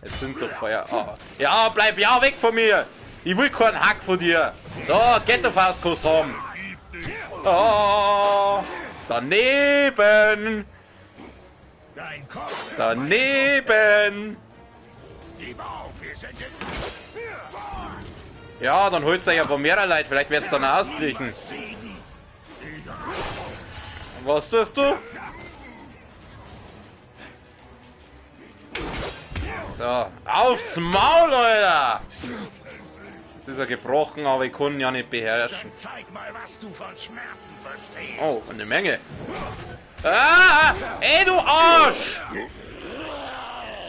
A: Jetzt sind doch Feuer. Oh. Ja, bleib ja weg von mir! Ich will keinen Hack von dir! So, Ghetto-Faust kannst du haben! Oh, daneben! Daneben! Ja, dann holt's euch aber mehr Leid, vielleicht wird's dann ausgleichen. Was tust du? So, aufs Maul, Alter! Jetzt ist er gebrochen, aber ich kann ihn ja nicht beherrschen.
J: Zeig mal, was du von Schmerzen verstehst.
A: Oh, eine Menge. Ah! Ey, du Arsch!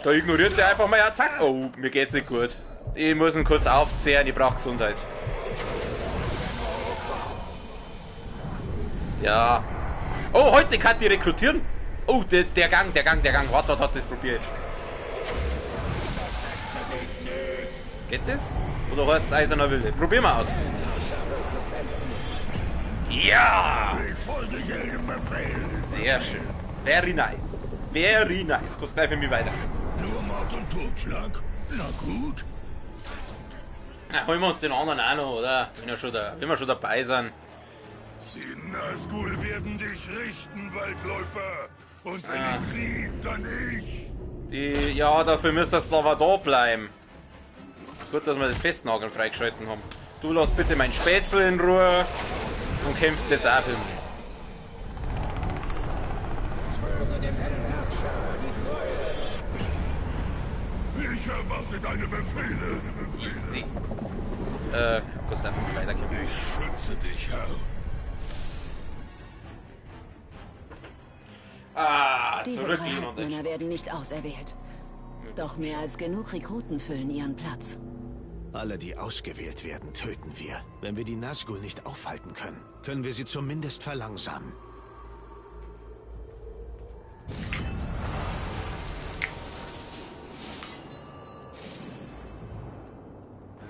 A: Da ignoriert er einfach meine Attacke. Oh, mir geht's nicht gut. Ich muss ihn kurz aufzehren, ich brauche Gesundheit. Ja. Oh, heute kann die rekrutieren. Oh, der Gang. Warte, das probiere ich. Geht das? Oder heißt es Eiserner Wilde? Probier mal aus. Ja! Sehr schön. Very nice. Very nice. Kannst gleich für mich weiter.
J: Nur Mord und Totschlag? Na gut.
A: Na, holen wir uns den anderen auch noch, oder? Wenn wir schon dabei sind.
J: Die Nazgul werden dich richten, Waldläufer. Und wenn nicht sie, dann ich.
A: Ja, dafür müsst ihr aber da bleiben. Gut, dass wir das Festnageln freigeschalten haben. Du lass bitte mein Spätzle in Ruhe und kämpfst jetzt auch für mich.
J: Ich erwarte deine Befehle.
A: Easy. Kannst du einfach mal weiterkämpfen.
J: Ich schütze dich, Herr.
A: Ah,
H: Diese
A: zurück
H: 3
A: in
H: Hauptmänner werden nicht auserwählt. Doch mehr als genug Rekruten füllen ihren Platz.
C: Alle, die ausgewählt werden, töten wir. Wenn wir die Nazgul nicht aufhalten können, können wir sie zumindest verlangsamen.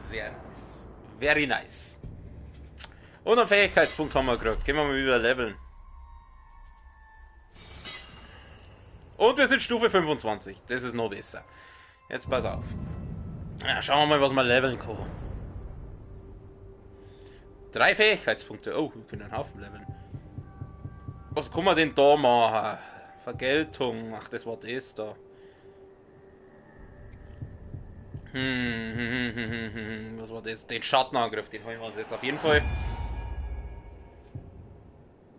A: Sehr nice. Very nice. Und einen Fähigkeitspunkt haben wir gekriegt. Gehen wir mal wieder leveln. Und wir sind Stufe 25. Das ist noch besser. Jetzt pass auf. Ja, schauen wir mal, was wir leveln können. 3 Fähigkeitspunkte. Oh, wir können einen Haufen leveln. Was kann man denn da machen? Vergeltung. Ach, das war das da. Was war das? Den Schattenangriff, den holen wir uns jetzt auf jeden Fall.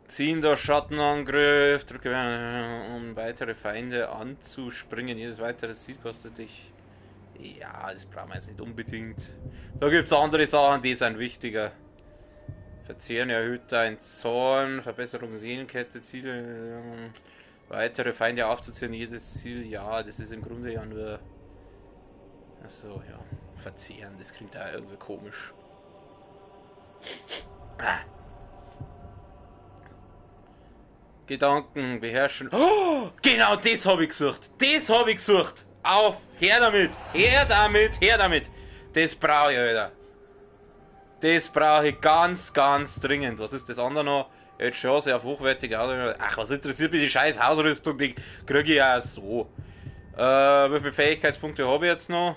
A: Ziehender Schattenangriff. Drücke, um weitere Feinde anzuspringen. Jedes weitere Ziel kostet dich. Ja, das brauchen wir jetzt nicht unbedingt. Da gibt es andere Sachen, die sind wichtiger. Verzehren erhöht dein Zorn, Verbesserung Sehnenkette, Ziele, weitere Feinde aufzuziehen, jedes Ziel, ja, das ist im Grunde ja nur... Achso, ja, verzehren, das klingt da irgendwie komisch. Gedanken beherrschen. Oh, genau das habe ich gesucht. Das habe ich gesucht. Auf, her damit, her damit, her damit. Das brauche ich, Alter. Das brauche ich ganz, ganz dringend. Was ist das andere noch? Jetzt Chance auf hochwertige Auto. Ach, was interessiert mich die scheiß Hausrüstung? Die kriege ich ja so. Wie viele Fähigkeitspunkte habe ich jetzt noch?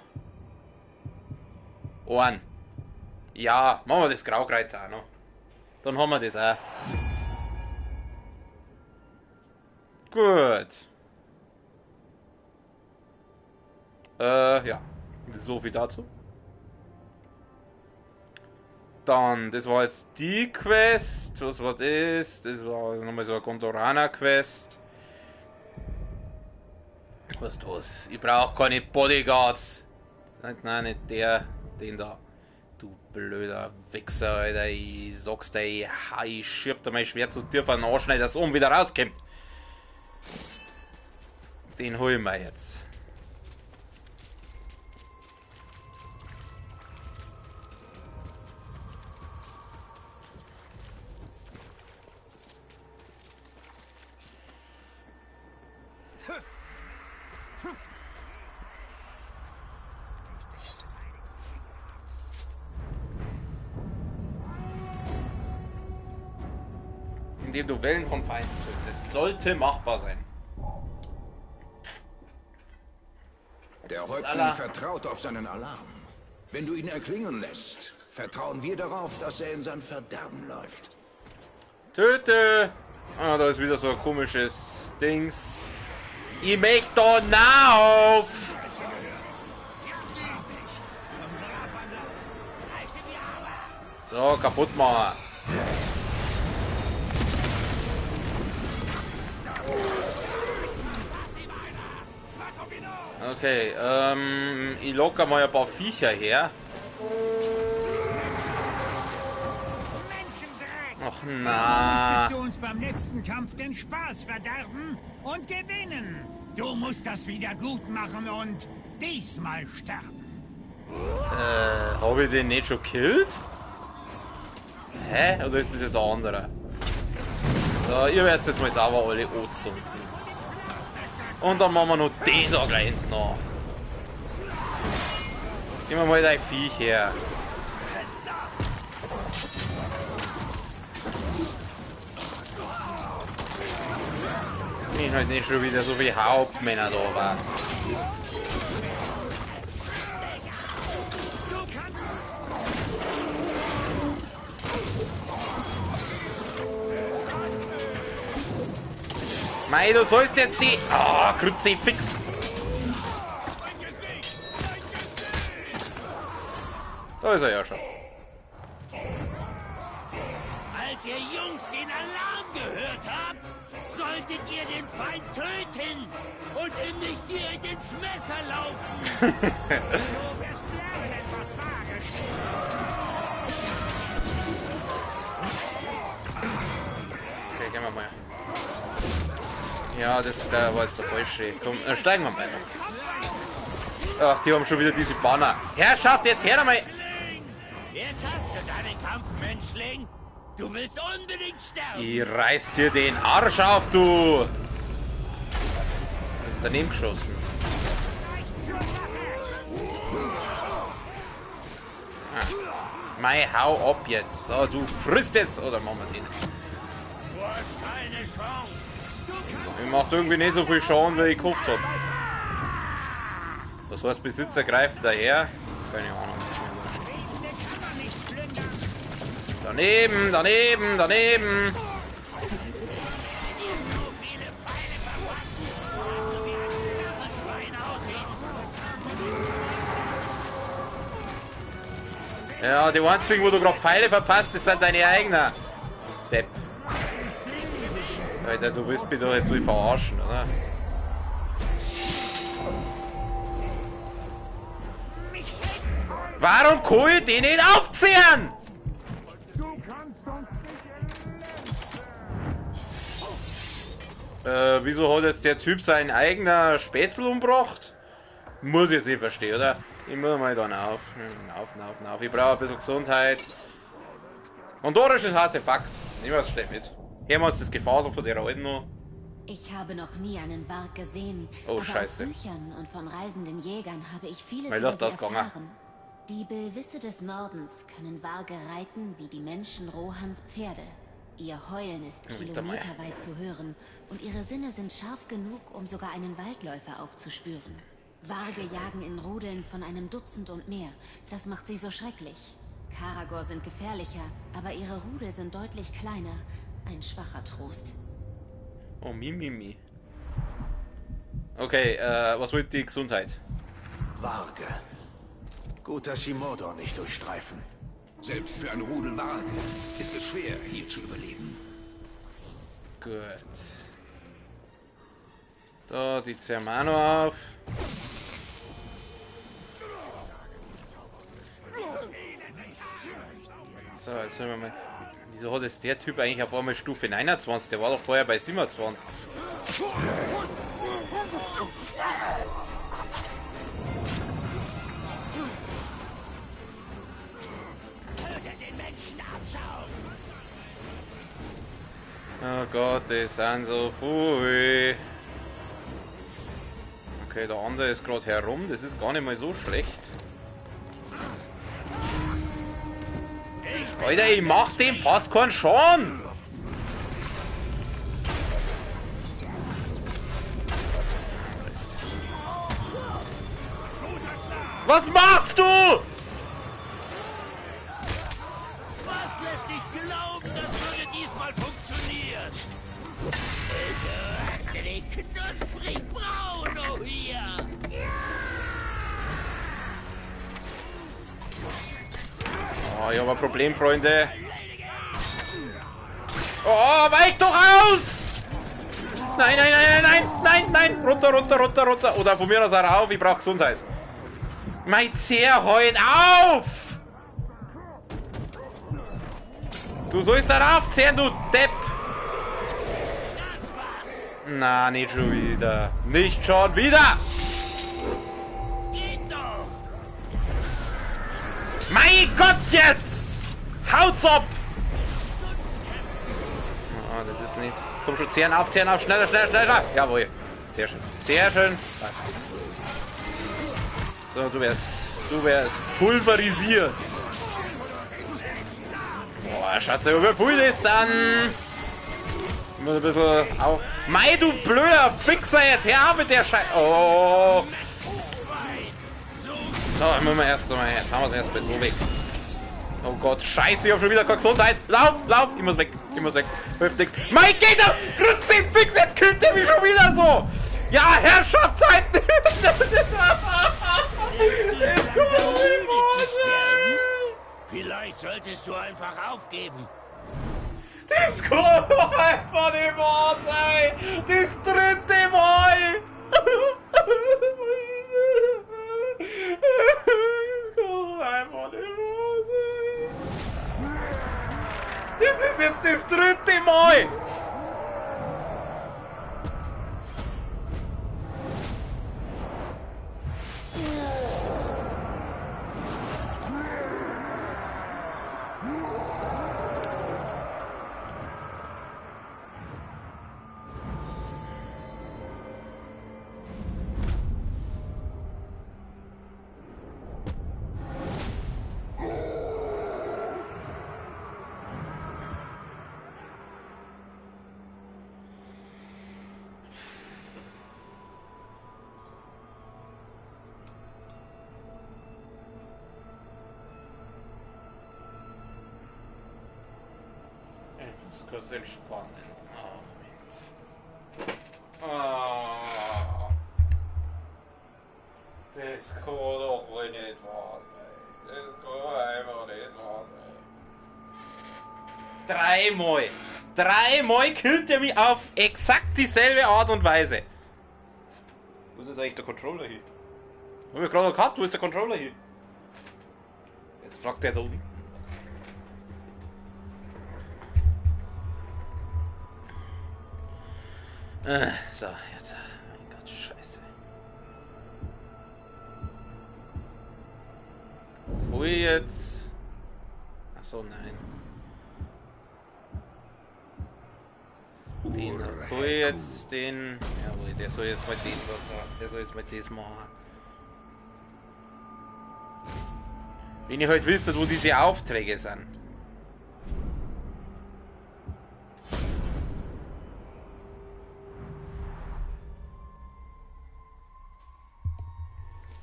A: Ein. Ja, machen wir das Graukreuz auch noch. Dann haben wir das auch. Gut. Ja. So viel dazu. Dann, das war jetzt die Quest. Was war das? Das war nochmal so eine Gondorana-Quest. Was ist das? Ich brauche keine Bodyguards. Nein, nicht der. Den da. Du blöder Wichser, Alter. Ich sag's dir, ich schirb dir mein Schwert zu dir von anschneiden, dass oben wieder rauskommt. Den holen wir jetzt. Indem du Wellen von Feinden tötest. Sollte machbar sein.
F: Der Häuptling vertraut auf seinen Alarm. Wenn du ihn erklingen lässt, vertrauen wir darauf, dass er in sein Verderben läuft.
A: Töte! Ah, da ist wieder so ein komisches Dings. Ich möchte da nauf! So, kaputt machen. Okay, ich locker mal ein paar Viecher her. Ach na.
D: Musstest du uns beim letzten Kampf den Spaß verderben und gewinnen? Du musst das wieder gut machen und diesmal sterben.
A: Habe ich den nicht schon killt? Hä? Oder ist das jetzt ein anderer? So, ihr werdet jetzt mal sauber alle anzünden. Und dann machen wir noch den da gleich hinten noch. Gehen wir mal dein Viech her. Ich bin halt nicht schon wieder so wie Hauptmänner da waren. Mei, du sollst jetzt die... Ah, Kruzifix. Da ist er ja schon.
E: Als ihr Jungs den Alarm gehört habt, solltet ihr den Feind töten und ihm nicht direkt ins Messer laufen. Du wirst lernen, etwas Magisches.
A: Okay, gehen wir mal. Ja, das war jetzt der falsche. Komm, steigen wir mal. Ach, die haben schon wieder diese Banner. Herrschaft, jetzt her einmal!
E: Jetzt hast du deinen Kampf, Menschling. Du willst unbedingt sterben.
A: Ich reiß dir den Arsch auf, du! Ist daneben geschossen. Mei, hau ab jetzt. So, du frisst jetzt. Oder machen wir den.
E: hast keine Chance.
A: Ich macht irgendwie nicht so viel Schaden, wie ich gehofft habe. Das heißt, Besitzer greift daher. Keine Ahnung. Daneben, daneben, daneben. Ja, die einzigen, wo du gerade Pfeile verpasst, das sind deine eigenen. Depp. Alter, du willst mich doch jetzt wohl verarschen, oder? Warum kann ich die nicht aufziehen? Wieso hat jetzt der Typ seinen eigenen Spätzl umgebracht? Muss ich jetzt nicht verstehen, oder? Ich muss mal dann auf. Ich brauche ein bisschen Gesundheit. Hondorisches Artefakt. Nehmen wir es schnell mit. Hören wir uns das Gefahr so von der Alten noch.
G: Ich habe noch nie einen Varg gesehen.
A: Oh,
G: aber
A: Scheiße.
G: Aus Büchern und von reisenden Jägern habe ich vieles
A: Weil
G: über
A: doch
G: sie
A: das gegangen.
G: erfahren. Die Bilwisse des Nordens können Varge reiten wie die Menschen Rohans Pferde. Ihr Heulen ist kilometerweit zu hören und ihre Sinne sind scharf genug, um sogar einen Waldläufer aufzuspüren. Varge jagen in Rudeln von einem Dutzend und mehr. Das macht sie so schrecklich. Karagor sind gefährlicher, aber ihre Rudel sind deutlich kleiner. Ein schwacher Trost.
A: Oh, mi. Okay, was wird die Gesundheit?
C: Varge. Gut, dass sie Mordor nicht durchstreifen.
F: Selbst für ein Rudel Varge ist es schwer, hier zu überleben.
A: Gut. Da die Zermano auf. So, jetzt sehen wir mal. Wieso hat jetzt der Typ eigentlich auf einmal Stufe 29? Der war doch vorher bei 27. Oh Gott, das sind so viel. Okay, der andere ist gerade herum. Das ist gar nicht mal so schlecht. Alter, ich mach dem fast keinen Schaden. Was machst du?
E: Was lässt dich glauben, das würde diesmal funktionieren? Du hast dich knusprig braun, oh hier!
A: Oh, ich habe ein Problem, Freunde. Oh, weich doch aus! Nein, nein, nein, nein, nein, nein! Runter, runter, runter, runter. Oder von mir aus auch rauf, ich brauche Gesundheit. Mein Zehr, heut auf! Du sollst da raufzehren, du Depp! Na, nicht schon wieder. Nicht schon wieder! Mein Gott, jetzt! Haut's ab! Oh, das ist nicht... Komm schon, zehren auf, schneller, schneller, schneller! Jawohl. Sehr schön. Sehr schön. Passt. So, du wärst pulverisiert. Boah, Schatze, wie viel das an? Ich muss ein bisschen auf... Mei, du blöder Fixer, jetzt her mit der Scheiße. Oh. So, dann müssen wir jetzt haben wir es erst so weg. Oh Gott, scheiße, ich hab schon wieder keine Gesundheit. Lauf, lauf, ich muss weg, Hilft nix. Mein Gegner, Kruzifix, jetzt killt er mich schon wieder so. Ja, Herrschaftszeiten.
E: Vielleicht solltest du einfach aufgeben.
A: Das kommt doch einfach nicht wahr sein. Das dritte Mal. Das ist jetzt das dritte Mal! muss kurz entspannen. Oh, Moment. Ah. Das kann doch wohl nicht wahr sein. Das kann einfach nicht wahr sein. Dreimal killt er mich auf exakt dieselbe Art und Weise. Wo ist jetzt eigentlich der Controller hier? Hab ich gerade noch gehabt, wo ist der Controller hier? Jetzt fragt der da unten. So, jetzt. Mein Gott, scheiße. Wo jetzt? Achso, nein. Den, wo jetzt den. Jawohl, der soll jetzt mal den was. Der soll jetzt mal das machen. Wenn ihr halt wisst, wo diese Aufträge sind.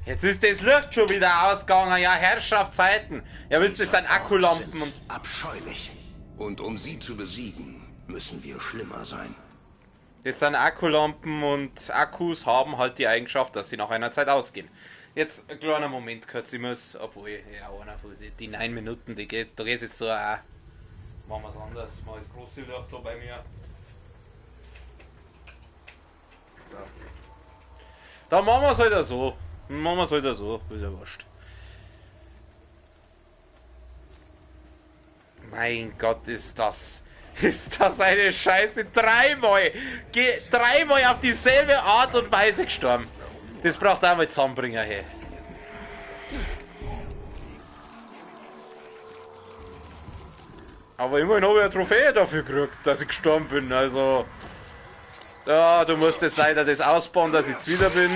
A: Jetzt ist das Licht schon wieder ausgegangen, ja, Herrschaftszeiten. Ja, wisst ihr, das sind Akkulampen und...
F: Abscheulich. Und um sie zu besiegen, müssen wir schlimmer sein.
A: Das sind Akkulampen und Akkus haben halt die Eigenschaft, dass sie nach einer Zeit ausgehen. Jetzt ein kleiner Moment kurz, ich muss, obwohl, ja, einer von die 9 Minuten, da geht's jetzt so, machen wir es anders, mal das große Licht da bei mir. So. Dann machen wir es halt so. Machen wir es halt so, ist ja wurscht. Mein Gott, ist das eine Scheiße. Dreimal auf dieselbe Art und Weise gestorben. Das braucht auch mal Zusammenbringer, hey. Aber immerhin habe ich eine Trophäe dafür gekriegt, dass ich gestorben bin, also... Ja, du musst jetzt leider das ausbauen, dass ich jetzt wieder bin.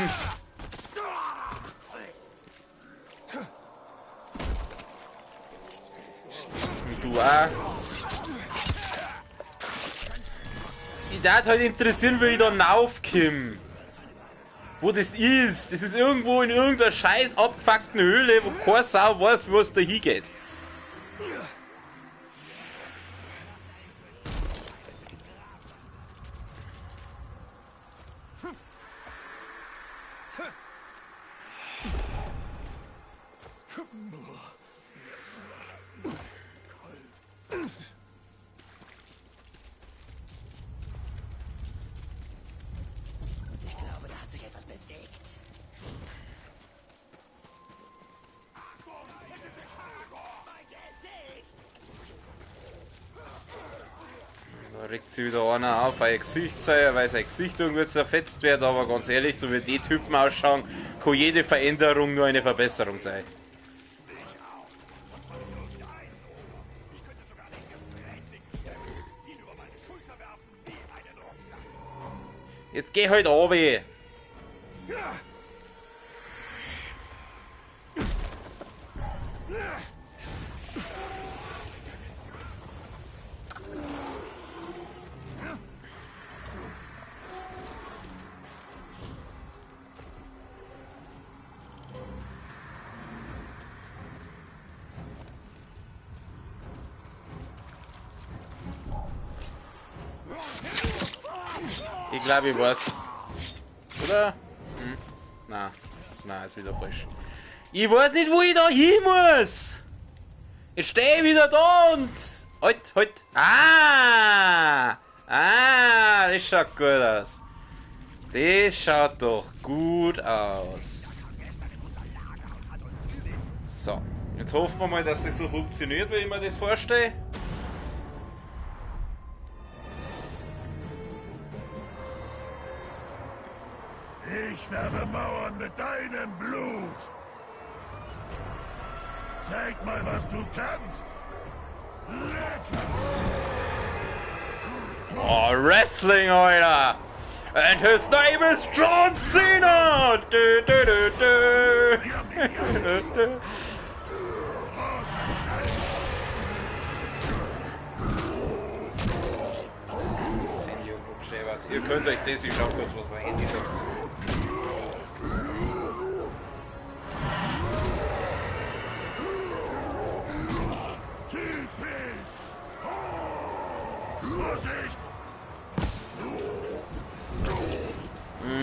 A: Du auch. Ich darf halt interessieren, wie ich da raufkomme. Wo das ist. Das ist irgendwo in irgendeiner scheiß abgefuckten Höhle, wo keine Sau weiß, wo es da hingeht. Da regt sich wieder einer auf, weil sein Gesicht irgendwie zerfetzt wird, aber ganz ehrlich, so wie die Typen ausschauen, kann jede Veränderung nur eine Verbesserung sein. Jetzt geh halt runter. Ich glaube, ich weiß. Oder? Na, ist wieder falsch. Ich weiß nicht, wo ich da hin muss. Jetzt stehe ich wieder da und... Halt. Das schaut gut aus. Das schaut doch gut aus. So, jetzt hoffen wir mal, dass das so funktioniert, wie ich mir das vorstelle.
J: Ich färbe Mauern mit deinem Blut. Zeig mal, was du kannst.
A: Oh, Wrestling, Alter! And his name is John Cena! Du, du, du, du. Ihr könnt euch das, ich schau kurz, was mein Handy sagt.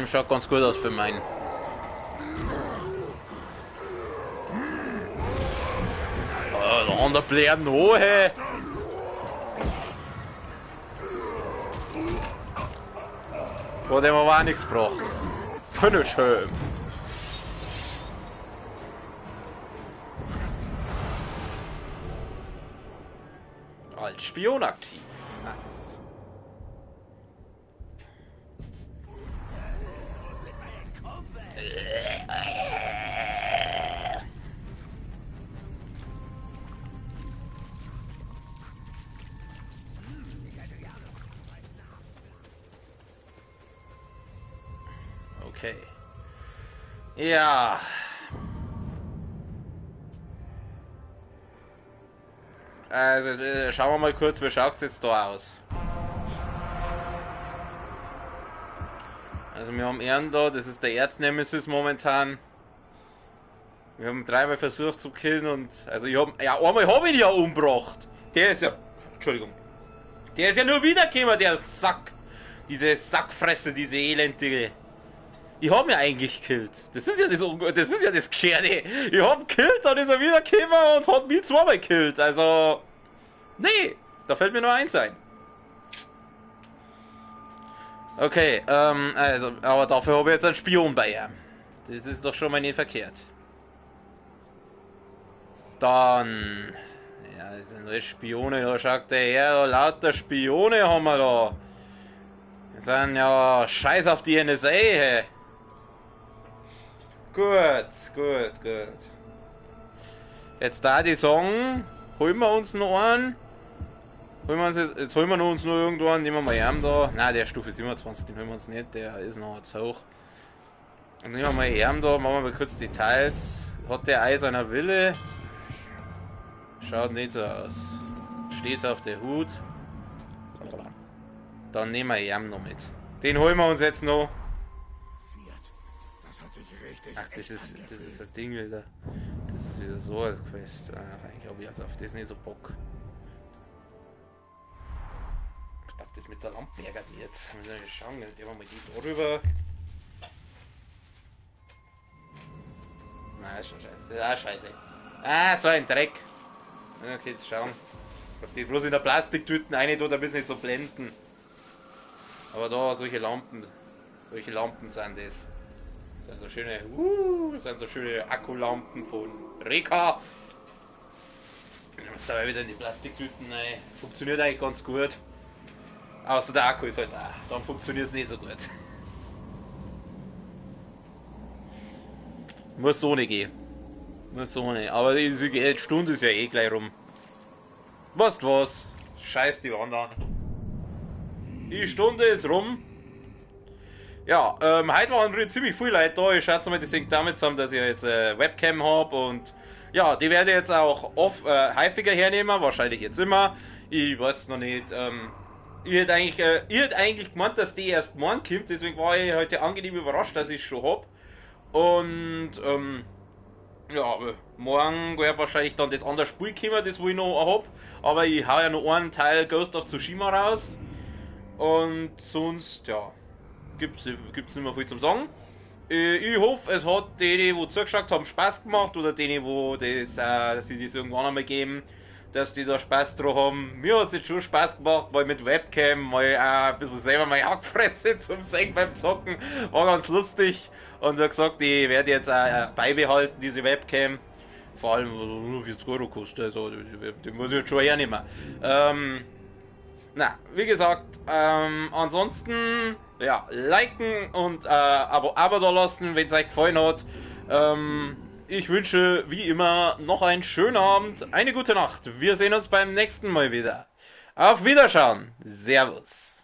A: schaut ganz gut aus für meinen. Oh, der andere blärt noch, hey. Hat ihm aber auch nichts gebracht. Finish him. Als Spion aktiv. Nice. Okay. Ja. Also, schauen wir mal kurz, wie schaut es jetzt da aus? Also, wir haben Ehren da, das ist der Erznemesis momentan. Wir haben 3-mal versucht zu killen und. Also, einmal habe ich ihn ja umgebracht. Der ist ja. Entschuldigung. Der ist ja nur wiedergekommen, der Sack. Diese Sackfresse, diese elendige. Ich hab ihn eigentlich gekillt. Das ist ja das Gescherde. Ich hab gekillt, dann ist er wiedergekommen und hat mich 2-mal gekillt. Also. Nee, da fällt mir nur eins ein. Okay, also, aber dafür habe ich jetzt einen Spion bei ihr. Das ist doch schon mal nicht verkehrt. Dann. Ja, das sind nur Spione, da schaut der her, lauter Spione haben wir da. Das sind ja scheiß auf die NSA, hey. Gut. Jetzt da die sagen, holen wir uns noch einen. Jetzt holen wir uns noch irgendwo einen, nehmen wir mal Arm da. Nein, der Stufe 27, den holen wir uns nicht, der ist noch zu hoch. Und nehmen wir mal Arm da, machen wir mal kurz Details. Hat der Eiserner Wille? Schaut nicht so aus. Steht auf der Hut. Dann nehmen wir Arm noch mit. Den holen wir uns jetzt noch. Ach, das ist ein Ding wieder. Das ist wieder so eine Quest. Ich glaube, ich also auf das nicht so Bock. Ich glaube, das mit der Lampe ärgert mich jetzt. Müssen wir schauen, dann gehen wir mal die darüber. Nein, ist schon scheiße. Ah, scheiße. Ah, so ein Dreck. Okay, jetzt schauen. Ob die bloß in der Plastiktüten rein tut, ein bisschen so blenden. Aber da solche Lampen sind das. Das sind so schöne Akkulampen von Reka. Nehmen wir es dabei wieder in die Plastiktüten rein. Funktioniert eigentlich ganz gut. Außer der Akku ist halt da. Dann funktioniert es nicht so gut. Muss so nicht gehen. Muss so nicht. Aber die Stunde ist ja eh gleich rum. Was? Scheiß die anderen. Die Stunde ist rum. Ja, heute waren ziemlich viele Leute da. Ich schätze mal, das hängt damit zusammen, dass ich jetzt Webcam habe und ja, die werde ich jetzt auch häufiger hernehmen, wahrscheinlich jetzt immer. Ich weiß noch nicht. Ich hätte eigentlich gemeint, dass die erst morgen kommt, deswegen war ich heute angenehm überrascht, dass ich es schon habe. Und ja, morgen wird wahrscheinlich dann das andere Spiel kommen, das wo ich noch habe. Aber ich hau ja noch einen Teil Ghost of Tsushima raus. Und sonst, ja, gibt's nicht mehr viel zum sagen. Ich hoffe, es hat denen, die zugeschaut haben, Spaß gemacht. Oder denen, die sie das irgendwann einmal geben, dass die da Spaß dran haben. Mir hat es jetzt schon Spaß gemacht, mal mit Webcam, mal ein bisschen selber mal Hackfresse zum Singen beim Zocken. War ganz lustig. Und wie gesagt, ich werde jetzt auch beibehalten, diese Webcam. Vor allem, nur 40 Euro kostet, also die muss ich jetzt schon hernehmen. Na, wie gesagt, ansonsten, ja, liken und Abo da lassen, wenn es euch gefallen hat. Ich wünsche, wie immer, noch einen schönen Abend, eine gute Nacht. Wir sehen uns beim nächsten Mal wieder. Auf Wiederschauen. Servus.